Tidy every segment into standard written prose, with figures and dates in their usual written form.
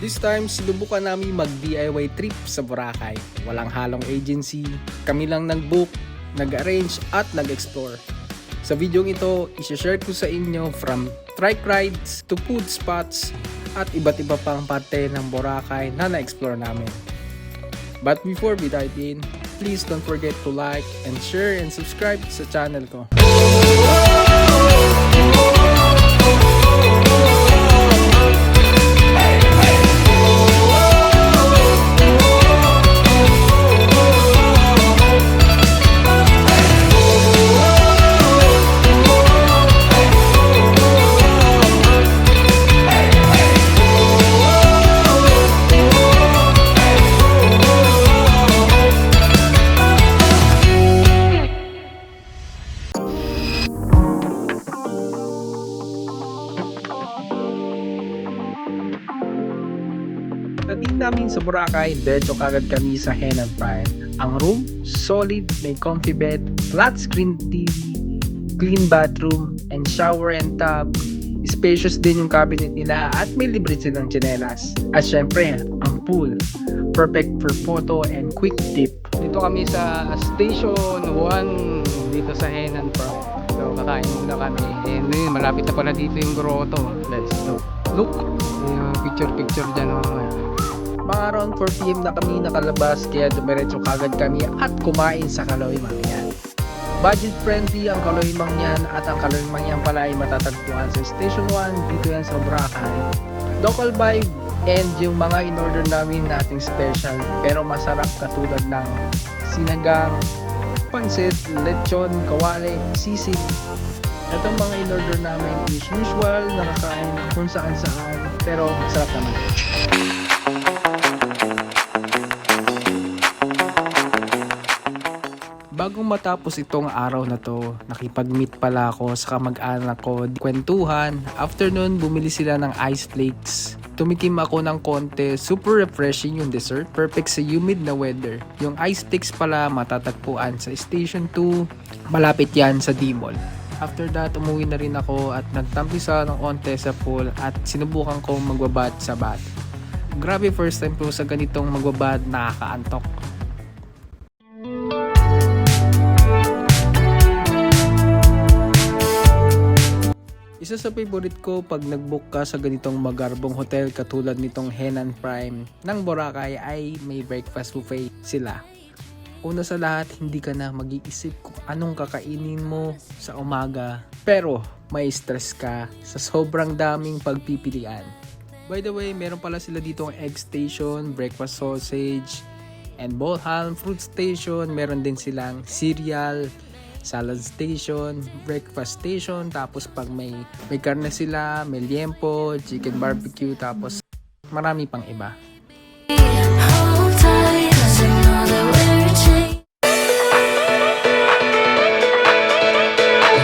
This time, sinubukan namin mag-DIY trip sa Boracay. Walang halong agency, kami lang nag-book, nag-arrange at nag-explore. Sa video ito, isi-share ko sa inyo from trike rides to food spots at iba't iba pang parte ng Boracay na na-explore namin. But before we dive in, please don't forget to like and share and subscribe sa channel ko. Pagdating namin sa Boracay, diretso kagad kami sa Henan Prime. Ang room, solid, may comfy bed, flat screen TV, clean bathroom, and shower and tub. Spacious din yung cabinet nila at may libre silang tsinelas. At syempre, ang pool. Perfect for photo and quick dip. Dito kami sa Station 1 dito sa Henan Prime. So kakain muna kami. And then, malapit na pala dito yung grotto. Let's go. Look! Yung picture dyan mamaya. Mga around 4 PM na kami nakalabas kaya dumiretso kagad kami at kumain sa Kaloy Mangyan. Budget friendly ang Kaloy Mangyan at ang Kaloy Mangyan pala ay matatagpuan sa Station 1 dito yan sa Boracay. Local vibe and yung mga in-order namin nating special pero masarap katulad ng sinagang, pansit, lechon, kawali, sisig. Itong mga in-order namin is usual, nakakain kung saan pero masarap naman. Bago matapos itong araw na to, nakipag-meet pala ako sa kamag-anak ko, kwentuhan. After nun, bumili sila ng ice flakes. Tumikim ako ng konti, super refreshing yung dessert, perfect sa humid na weather. Yung ice flakes pala matatagpuan sa Station 2, malapit yan sa D-Mall. After that, umuwi na rin ako at nagtampisa ng onte sa pool at sinubukan ko magbabad sa bath. Grabe, first time ko sa ganitong magbabad, nakakaantok. Isa sa favorite ko pag nag-book ka sa ganitong magarbong hotel katulad nitong Henan Prime ng Boracay ay may breakfast buffet sila. Una sa lahat, hindi ka na mag-iisip kung anong kakainin mo sa umaga. Pero may stress ka sa sobrang daming pagpipilian. By the way, meron pala sila dito ang egg station, breakfast sausage, and bohal fruit station. Meron din silang cereal, salad station, breakfast station, tapos pag may karne sila, may liempo, chicken barbecue, tapos marami pang iba.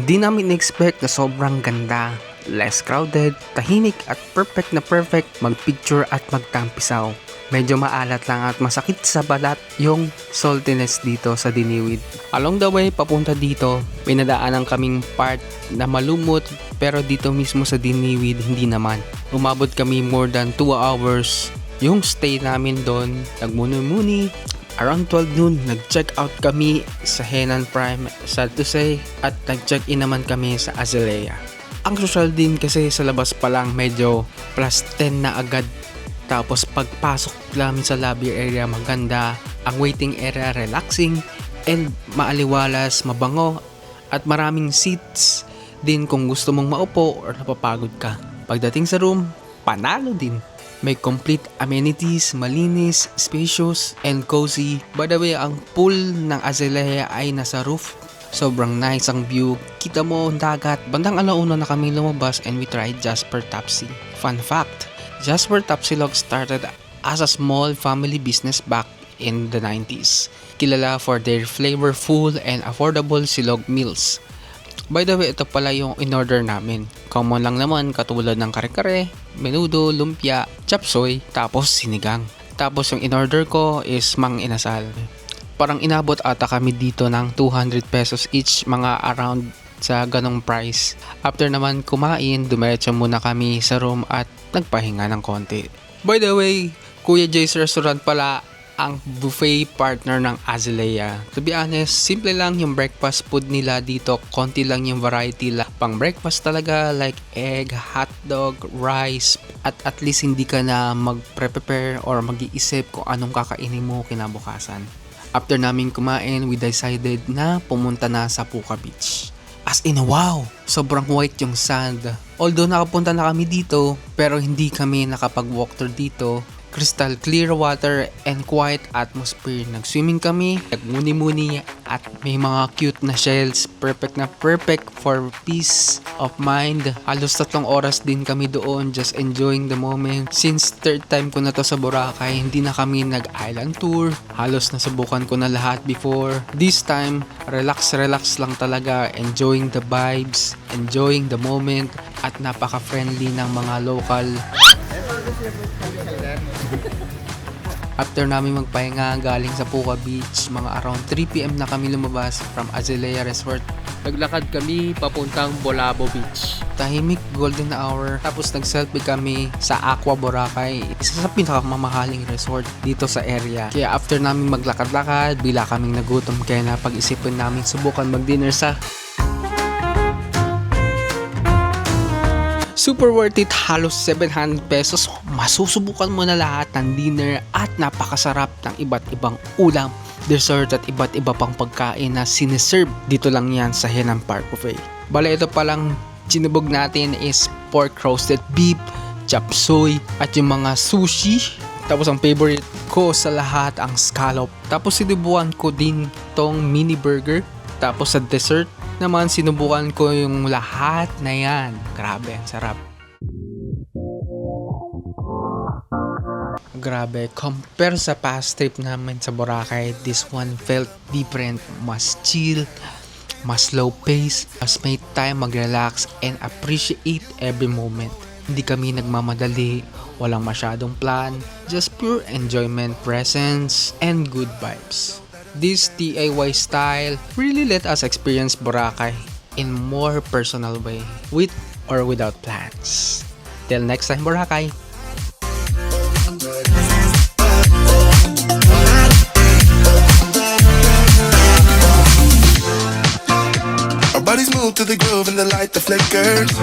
Hindi namin na-expect na sobrang ganda, less crowded, tahimik at perfect mag-picture at magtampisaw. Medyo maalat lang at masakit sa balat yung saltiness dito sa Diniwid. Along the way papunta dito, pinadaanan kaming part na malumot pero dito mismo sa Diniwid hindi naman. Umabot kami more than 2 hours yung stay namin doon. Nagmuni-muni. Around 12 noon, nag-check out kami sa Henan Prime, sad to say, at nag-check in naman kami sa Azalea. Ang social din kasi sa labas pa lang medyo plus 10 na agad. Tapos pagpasok namin sa lobby area maganda, ang waiting area relaxing and maaliwalas, mabango at maraming seats din kung gusto mong maupo or napapagod ka. Pagdating sa room, panalo din. May complete amenities, malinis, spacious, and cozy. By the way, ang pool ng Azalea ay nasa roof. Sobrang nice ang view. Kita mo ang dagat. Bandang alauna na kami lumabas and we tried Jasper Tapsi. Fun fact, Jasper Tapsilog started as a small family business back in the 90s. Kilala for their flavorful and affordable silog meals. By the way, ito pala yung in-order namin. Common lang naman katulad ng kare-kare, menudo, lumpia, chapsoy, tapos sinigang. Tapos yung in-order ko is mang inasal. Parang inabot ata kami dito ng 200 pesos each, mga around sa ganong price. After naman kumain, dumiretso muna kami sa room at nagpahinga ng konti. By the way, Kuya Jay's Restaurant pala ang buffet partner ng Azalea. To be honest, simple lang yung breakfast food nila dito. Konti lang yung variety la. Pang breakfast talaga like egg, hotdog, rice. At least hindi ka na mag-prepare or mag-iisip kung anong kakainin mo kinabukasan. After namin kumain, we decided na pumunta na sa Puka Beach. As in, wow! Sobrang white yung sand. Although nakapunta na kami dito, pero hindi kami nakapag-walk tour dito. Crystal clear water and quiet atmosphere. Nag-swimming kami, nagmuni-muni at may mga cute na shells. Perfect na perfect for peace of mind. Halos 3 oras din kami doon just enjoying the moment. Since third time ko na to sa Boracay, hindi na kami nag-island tour. Halos nasubukan ko na lahat before. This time, relax lang talaga. Enjoying the vibes, enjoying the moment at napaka-friendly ng mga local. After namin magpahinga galing sa Puka Beach, mga around 3 PM na kami lumabas from Azalea Resort. Naglakad kami papuntang Bolabo Beach. Tahimik, golden hour. Tapos nag-selfie kami sa Aqua Boracay. Isa sa pinakamamahaling resort dito sa area. Kaya after namin maglakad-lakad, bila kaming nagutom kaya napag-isipan namin subukan mag-dinner sa super worth it, halos 700 pesos. Masusubukan mo na lahat ng dinner at napakasarap ng iba't ibang ulam, dessert at iba't iba pang pagkain na siniserve. Dito lang yan sa Henan Park Buffet. Bala ito palang sinubog natin is pork roasted beef, chop suey at yung mga sushi. Tapos ang favorite ko sa lahat ang scallop. Tapos sinubukan ko din tong mini burger. Tapos sa dessert naman sinubukan ko yung lahat na yan. Grabe, ang sarap. Grabe, compare sa past trip namin sa Boracay, this one felt different. Mas chill, mas slow pace, mas may time mag-relax and appreciate every moment. Hindi kami nagmamadali, walang masyadong plan, just pure enjoyment, presence, and good vibes. This DIY style really let us experience Boracay in more personal way, with or without plans. Till next time, Boracay! Our bodies move to the groove and the light that flickers.